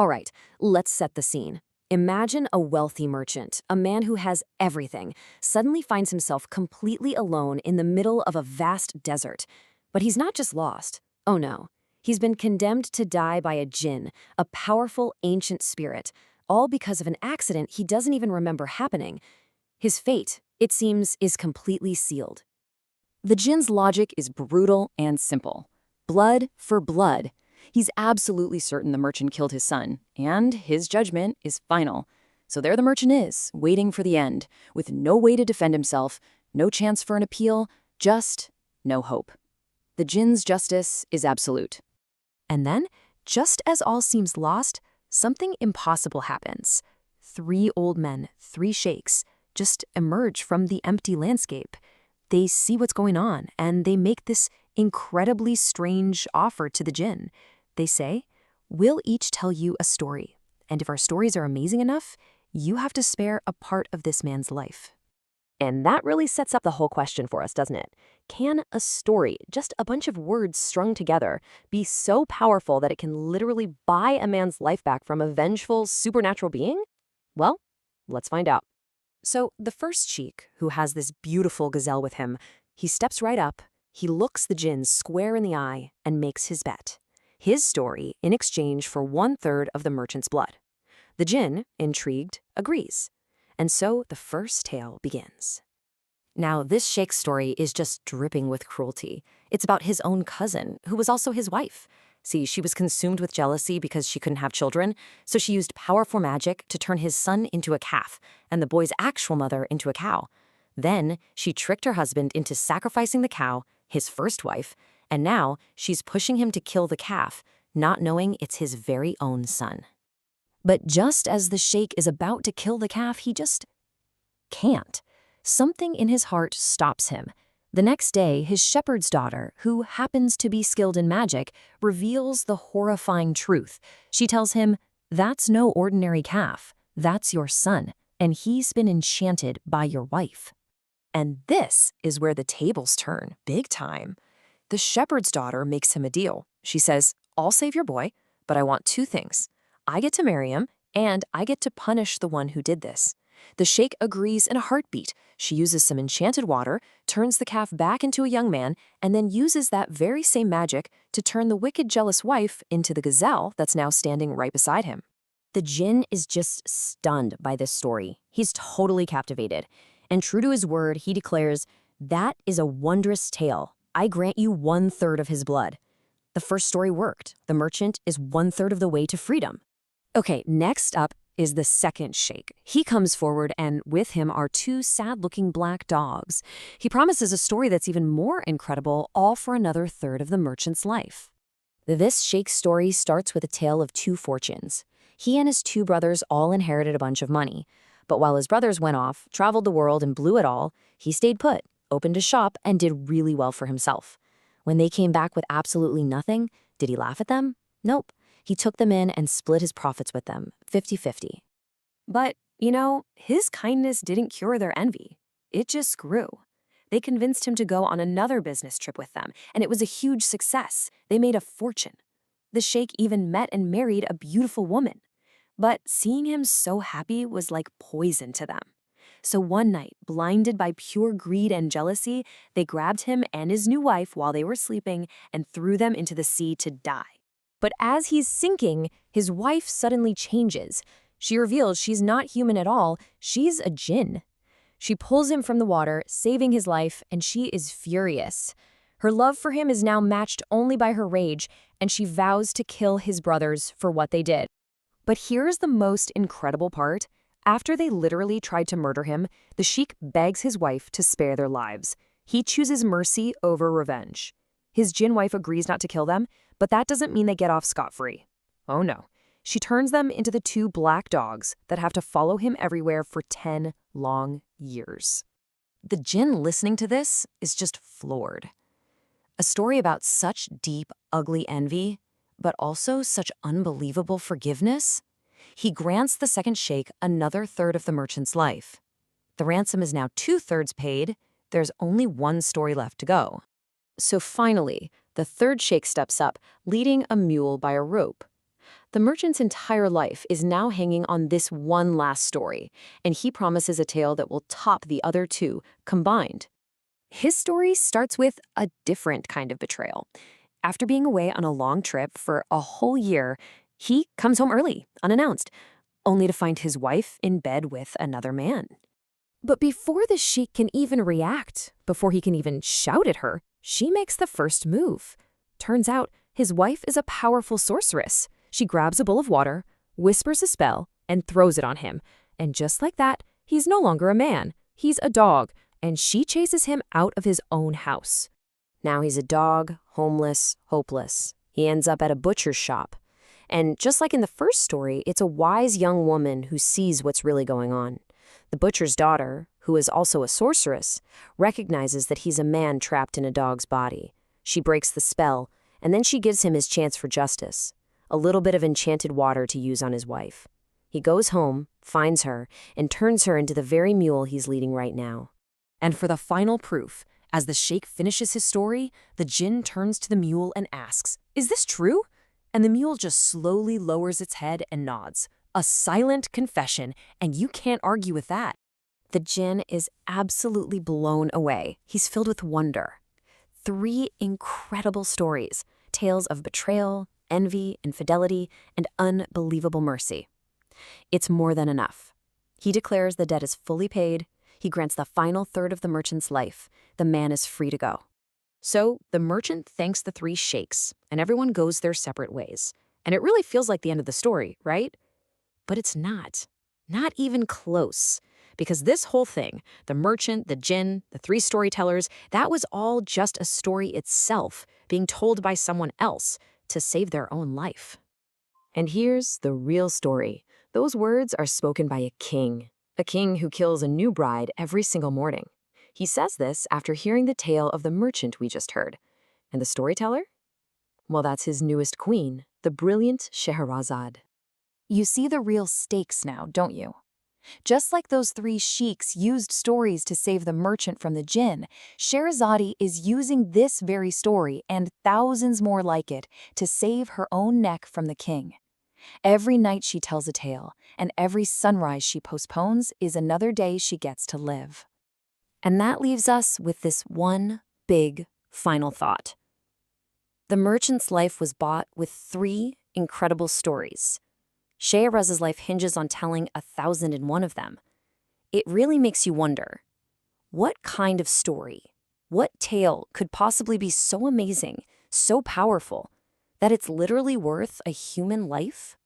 All right, let's set the scene. Imagine a wealthy merchant, a man who has everything, suddenly finds himself completely alone in the middle of a vast desert. But he's not just lost. Oh no. He's been condemned to die by a jinn, a powerful ancient spirit, all because of an accident he doesn't even remember happening. His fate, it seems, is completely sealed. The jinn's logic is brutal and simple. Blood for blood. He's absolutely certain the merchant killed his son, and his judgment is final. So there the merchant is, waiting for the end, with no way to defend himself, no chance for an appeal, just no hope. The jinn's justice is absolute. And then, just as all seems lost, something impossible happens. 3 old men, 3 sheikhs, just emerge from the empty landscape. They see what's going on, and they make this incredibly strange offer to the jinn. They say, "We'll each tell you a story, and if our stories are amazing enough, you have to spare a part of this man's life." And that really sets up the whole question for us, doesn't it? Can a story, just a bunch of words strung together, be so powerful that it can literally buy a man's life back from a vengeful, supernatural being? Well, let's find out. So the first sheik, who has this beautiful gazelle with him, he steps right up, he looks the jinn square in the eye, and makes his bet. His story in exchange for 1/3 of the merchant's blood. The jinn, intrigued, agrees. And so the first tale begins. Now, this sheikh's story is just dripping with cruelty. It's about his own cousin, who was also his wife. See, she was consumed with jealousy because she couldn't have children, so she used powerful magic to turn his son into a calf, and the boy's actual mother into a cow. Then, she tricked her husband into sacrificing the cow, his first wife, and now she's pushing him to kill the calf, not knowing it's his very own son. But just as the sheikh is about to kill the calf, he just can't. Something in his heart stops him. The next day, his shepherd's daughter, who happens to be skilled in magic, reveals the horrifying truth. She tells him, "That's no ordinary calf. That's your son, and he's been enchanted by your wife." And this is where the tables turn, big time. The shepherd's daughter makes him a deal. She says, "I'll save your boy, but I want 2 things. I get to marry him, and I get to punish the one who did this." The sheikh agrees in a heartbeat. She uses some enchanted water, turns the calf back into a young man, and then uses that very same magic to turn the wicked, jealous wife into the gazelle that's now standing right beside him. The jinn is just stunned by this story. He's totally captivated. And true to his word, he declares, "That is a wondrous tale. I grant you 1/3 of his blood." The first story worked. The merchant is 1/3 of the way to freedom. Okay, next up is the second sheikh. He comes forward, and with him are 2 sad-looking black dogs. He promises a story that's even more incredible, all for another 1/3 of the merchant's life. This sheikh's story starts with a tale of 2 fortunes. He and his 2 brothers all inherited a bunch of money. But while his brothers went off, traveled the world, and blew it all, he stayed put, opened a shop, and did really well for himself. When they came back with absolutely nothing, did he laugh at them? Nope. He took them in and split his profits with them, 50-50. But, his kindness didn't cure their envy. It just grew. They convinced him to go on another business trip with them, and it was a huge success. They made a fortune. The sheikh even met and married a beautiful woman. But seeing him so happy was like poison to them. So one night, blinded by pure greed and jealousy, they grabbed him and his new wife while they were sleeping and threw them into the sea to die. But as he's sinking, his wife suddenly changes. She reveals she's not human at all, she's a jinn. She pulls him from the water, saving his life, and she is furious. Her love for him is now matched only by her rage, and she vows to kill his brothers for what they did. But here's the most incredible part. After they literally tried to murder him, the sheikh begs his wife to spare their lives. He chooses mercy over revenge. His jinn wife agrees not to kill them, but that doesn't mean they get off scot-free. Oh no. She turns them into the 2 black dogs that have to follow him everywhere for 10 long years. The jinn listening to this is just floored. A story about such deep, ugly envy, but also such unbelievable forgiveness. He grants the second sheikh another 1/3 of the merchant's life. The ransom is now 2/3 paid. There's only 1 story left to go. So finally, the 3rd sheikh steps up, leading a mule by a rope. The merchant's entire life is now hanging on this one last story, and he promises a tale that will top the other two combined. His story starts with a different kind of betrayal. After being away on a long trip for a whole year, he comes home early, unannounced, only to find his wife in bed with another man. But before the sheik can even react, before he can even shout at her, she makes the first move. Turns out, his wife is a powerful sorceress. She grabs a bowl of water, whispers a spell, and throws it on him. And just like that, he's no longer a man. He's a dog, and she chases him out of his own house. Now he's a dog, homeless, hopeless. He ends up at a butcher's shop. And just like in the first story, it's a wise young woman who sees what's really going on. The butcher's daughter, who is also a sorceress, recognizes that he's a man trapped in a dog's body. She breaks the spell, and then she gives him his chance for justice, a little bit of enchanted water to use on his wife. He goes home, finds her, and turns her into the very mule he's leading right now. And for the final proof, as the sheikh finishes his story, the jinn turns to the mule and asks, "Is this true?" And the mule just slowly lowers its head and nods. A silent confession, and you can't argue with that. The jinn is absolutely blown away. He's filled with wonder. 3 incredible stories, tales of betrayal, envy, infidelity, and unbelievable mercy. It's more than enough. He declares the debt is fully paid. He grants the final third of the merchant's life. The man is free to go. So the merchant thanks the 3 sheikhs, and everyone goes their separate ways. And it really feels like the end of the story, right? But it's not. Not even close. Because this whole thing, the merchant, the jinn, the 3 storytellers, that was all just a story itself, being told by someone else to save their own life. And here's the real story. Those words are spoken by a king who kills a new bride every single morning. He says this after hearing the tale of the merchant we just heard. And the storyteller? Well, that's his newest queen, the brilliant Scheherazade. You see the real stakes now, don't you? Just like those 3 sheiks used stories to save the merchant from the jinn, Scheherazade is using this very story and thousands more like it to save her own neck from the king. Every night she tells a tale, and every sunrise she postpones is another day she gets to live. And that leaves us with this one big final thought. The merchant's life was bought with 3 incredible stories. Shehrazad's life hinges on telling 1,001 of them. It really makes you wonder, what kind of story, what tale could possibly be so amazing, so powerful, that it's literally worth a human life?